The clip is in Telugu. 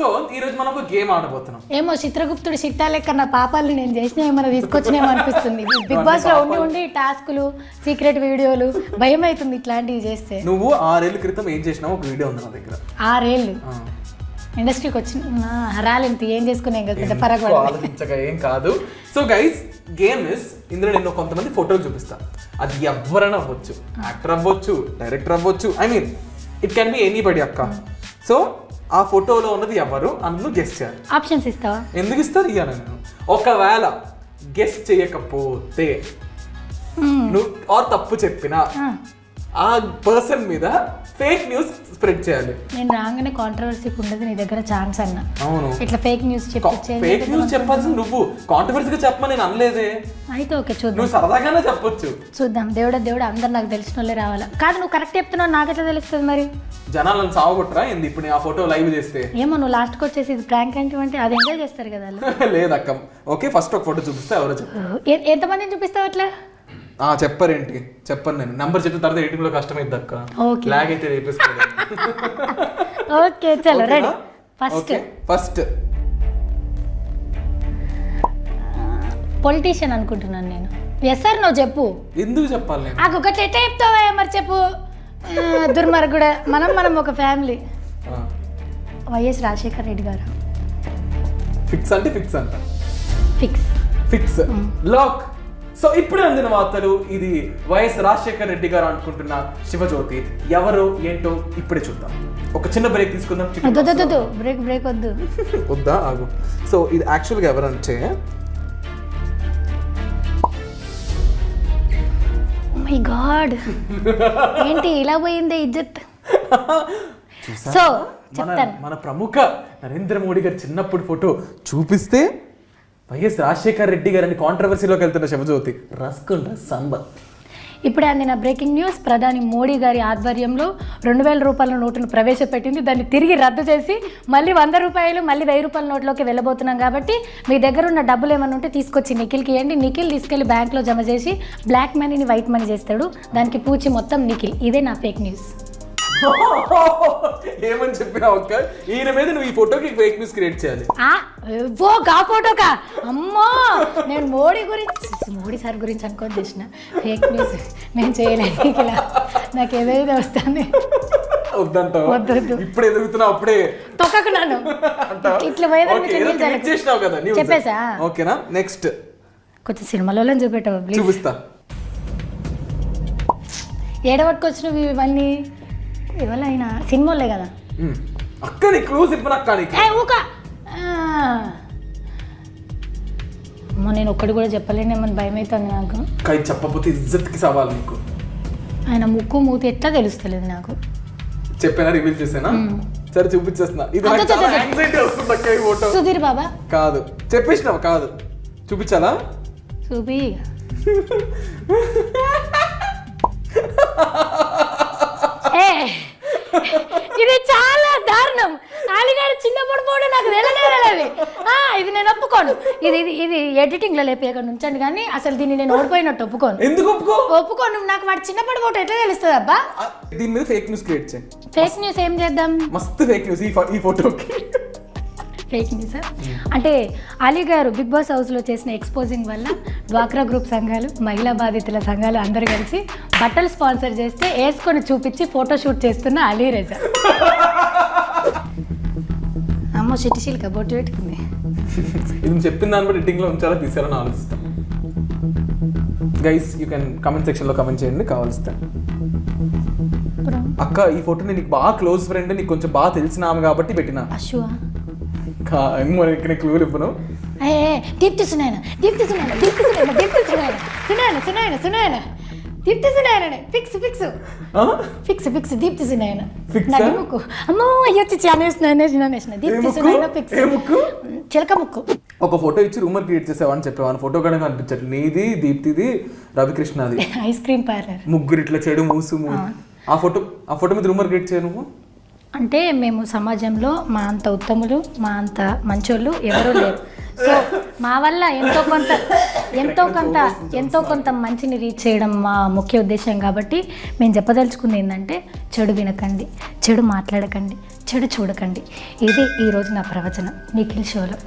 సో ఈ రోజు మనం ఒక గేమ్ ఆడబోతున్నాం. ఏమో చిత్రగుప్తుడు చిట్టా లెక్క నా పాపాలు నేను చేసిన ఏమైనా తీసుకొచ్చినేమో అనిపిస్తుంది. బిగ్ బాస్ లో ఉండి టాస్కులు సీక్రెట్ వీడియోలు భయం అవుతుంది ఇట్లాంటివి చేస్తే. నువ్వు 6 ఏళ్ల క్రితం ఏం చేసినావు ఒక వీడియో ఉంది నా దగ్గర. 6 ఏళ్ళు ఇండస్ట్రీకి వచ్చిన రాలేంత ఏం చేసుకునే ఆలోచించగా ఏం కాదు. సో గైస్ గేమ్ ఇస్ ఇందులో నేను కొంతమంది ఫోటోలు చూపిస్తా. అది ఎవరైనా అవ్వచ్చు, యాక్టర్ అవ్వచ్చు, డైరెక్టర్ అవ్వచ్చు, I mean it can be anybody అక్క. సో ఆ ఫోటోలో ఉన్నది ఎవరు అందులో గెస్ట్ చేయాలి. ఆప్షన్స్ ఇస్తావా? ఎందుకు ఇస్తారు ఇయ్యాను నేను. ఒకవేళ గెస్ట్ చేయకపోతే నువ్వు ఆర్ తప్పు చెప్పినా ఆ పర్సన్ మీద ఫేక్ న్యూస్ స్ప్రెడ్ చేయాలి. నేను రాగానే కాంట్రవర్సీకి ఉండదు నీ దగ్గర ఛాన్స్ అన్న. అవును, ఇట్లా ఫేక్ న్యూస్ ఫేక్ న్యూస్ చెప్పాల్సి నువ్వు కాంట్రవర్సీగా చెప్పమని నేను అనలేదే. అయితే ఓకే చూద్దాం, నువ్వు సరదాగానే చెప్పొచ్చు. చూద్దాం. దేవుడు అందరు నాకు తెలిసిన వాళ్ళే రావాలా. కాదు నువ్వు కరెక్ట్ చెప్తున్నావు, నాకెట్లా తెలుస్తుంది మరి? జనాలను సావగొట్టరా ఏంది ఇప్పుడు నేను ఆ ఫోటో లైవ్ చేస్తే? ఏమో నువ్వు లాస్ట్కి వచ్చేసి ఇది ప్రాంక్ అంటే అది ఎంజాయ్ చేస్తారు కదా. లేదక్క, ఓకే ఫస్ట్ ఒక ఫోటో చూపిస్తే ఎవరో చెప్పు. ఎంతమందిని చూపిస్తావు అట్లా? చెప్పరేంటి? చెప్పను నేను. నంబర్ చెప్పిన తర్వాత ఎడిటింగ్ లో కష్టమైంది అక్క. లాగ్ అయితే రేపేసుకోలేదు. ఓకే చలో రెడీ. ఫస్ట్ పొలిటీషియన్ అనుకుంటున్నాను నేను. ఎస్ సార్ నువ్వు చెప్పు. ఎందుకు చెప్పాలి? ఒకటి ఎట్ట చెప్తావా మరి చెప్పు. దుర్మార్గుడా మనం ఒక ఫ్యామిలీ. వైఎస్ రాజశేఖర రెడ్డి గారు. ఫిక్స్ అంటే ఫిక్స్ అంట. Fix lock. సో ఇప్పుడే అందిన వార్తలు. ఇది వైఎస్ రాజశేఖర రెడ్డి గారు అనుకుంటున్న శివజ్యోతి ఎవరు ఏంటో ఇప్పుడే చూద్దాం. ఒక చిన్న బ్రేక్ తీసుకుందాం. బ్రేక్ వద్దు. వద్దా? ఆగు. సో ఇది యాక్చువల్గా ఎవరంటే మై గాడ్ ఏంటి ఇలా పోయిందే ఇజ్జత్. సో మన ప్రముఖ నరేంద్ర మోడీ గారు చిన్నప్పుడు ఫోటో చూపిస్తే వైఎస్ రాజశేఖర్ రెడ్డి గారిని కాంట్రవర్సీలోకి వెళ్తున్న శివజ్యోతి రస్కుండ్ర సంబ. ఇప్పుడే అందిన బ్రేకింగ్ న్యూస్. ప్రధాని మోడీ గారి ఆధ్వర్యంలో 2000 రూపాయల నోటును ప్రవేశపెట్టింది. దాన్ని తిరిగి రద్దు చేసి మళ్ళీ 100 రూపాయలు మళ్ళీ 1000 రూపాయల నోట్లోకి వెళ్ళబోతున్నాం. కాబట్టి మీ దగ్గర ఉన్న డబ్బులు ఏమైనా ఉంటే తీసుకొచ్చి నిఖిల్కి ఇవ్వండి. నిఖిల్ తీసుకెళ్లి బ్యాంక్లో జమ చేసి బ్లాక్ మనీని వైట్ మనీ చేస్తాడు. దానికి పూచి మొత్తం నిఖిల్. ఇదే నా ఫేక్ న్యూస్. ఏమని చెప్పినా ఒక్క ఈయన మీద నువ్వు ఈ ఫోటోకి ఫేక్ న్యూస్ క్రియేట్ చేయాలి. ఫోటోకా? అమ్మో, నేను మోడీ సార్ గురించి అనుకోని చేసిన ఫేక్ న్యూస్ నేను చేయలేదు. ఇలా నాకు ఏదైతే వస్తుంది. వద్దంటావు? ఇప్పుడు ఎదుగుతున్నావు అప్పుడే తొక్కకున్నాను. ఇట్లా చేసినావు కదా చెప్పేసా? ఓకేనా? నెక్స్ట్ కొంచెం సినిమాలలో చూపెట్టావు. చూపిస్తా. ఏడవట్టుకొచ్చినవి ఇవన్నీ ఎవరైనా సినిమాలే కదా అక్క. నీ క్లూస్ ఇప్పుడు నేను ఒక్కటి కూడా చెప్పలేనేమని భయం అవుతుంది నాకు. చెప్పకపోతే ఇజ్జత్కి సవాల్ నీకు. ఆయన ముక్కు మూతి ఎట్లా తెలుస్తలేదు నాకు. చెప్పానా? రివీల్ చేసానా? సరే చూపించేస్తున్నా. సుధీర్ బాబా కాదు. చెప్పేసినావు కాదు. చూపించాలా? చూపి. ఇది చాలా దారుణం. అలీగారు చిన్నప్పుడు పోడు నాకు తెలియలేదు. ఇది నేను ఒప్పుకోను. ఇది ఎడిటింగ్ లో లేపేయకుండా ఉంచండి, కానీ అసలు దీన్ని నేను ఓడిపోయినట్టు ఒప్పుకోను. ఎందుకు ఒప్పుకోను? నాకు వాడు చిన్నప్పుడు ఫోటో ఎట్లా తెలుస్తుంది అబ్బా? దీని మీద ఫేక్ న్యూస్ క్రియేట్ చేయి. ఫేక్ న్యూస్ ఏం చేద్దాం? మస్తు ఫేక్ న్యూస్ ఈ ఫోటోకి. ఫేక్ న్యూస్ అంటే అలీ గారు బిగ్ బాస్ హౌస్లో చేసిన ఎక్స్పోజింగ్ వల్ల డ్వాక్రా గ్రూప్ సంఘాలు, మహిళా బాధితుల సంఘాలు అందరూ కలిసి బట్టలు స్పాన్సర్ చేస్తే వేసుకొని చూపించి ఫోటో షూట్ చేస్తున్న అలీ రేజా. అమ్మ చిటిశీల్ కబోర్డు పెట్టుకుంది. ఇది చెప్పిన దాన్ని బట్టి ఎడిటింగ్లో ఉంచాలో తీసారని ఆలోచిస్తాం. గైస్ యూ కెన్ కామెంట్ సెక్షన్లో కామెంట్ చేయండి కావాల్స్తే. అక్క ఈ ఫోటో నీకు బాగా క్లోజ్ ఫ్రెండ్, నీకు కొంచెం బాగా తెలిసిన ఆమె కాబట్టి పెట్టినా. అశ్వా క్లూలు ఇవ్వను. దీప్తి సునైనా ఫిక్స్ దీప్తి సునైనా. అమ్మో అయ్యొచ్చి దీప్తి సునైనా ఫిక్స్. చిలక ముక్కు. ఒక ఫోటో ఇచ్చి రూమర్ క్రియేట్ చేసావని చెప్పేవాను. ఫోటో కూడా కనిపించట్లేదు. నీది, దీప్తిది, రవికృష్ణది ఐస్ క్రీమ్ పార్లర్. ముగ్గురు ఇట్లా చెడు మూసు. ఆ ఫోటో మీద రూమర్ క్రియేట్ చేయ నువ్వు. అంటే మేము సమాజంలో మా అంత ఉత్తములు, మా అంత మంచోళ్ళు ఎవరూ లేరు. సో మా వల్ల ఎంతో కొంత మంచిని రీచ్ చేయడం మా ముఖ్య ఉద్దేశం కాబట్టి మేము చెప్పదలుచుకుంది ఏంటంటే చెడు వినకండి, చెడు మాట్లాడకండి, చెడు చూడకండి. ఇదే ఈరోజు నా ప్రవచనం నిఖిల్ షోలో.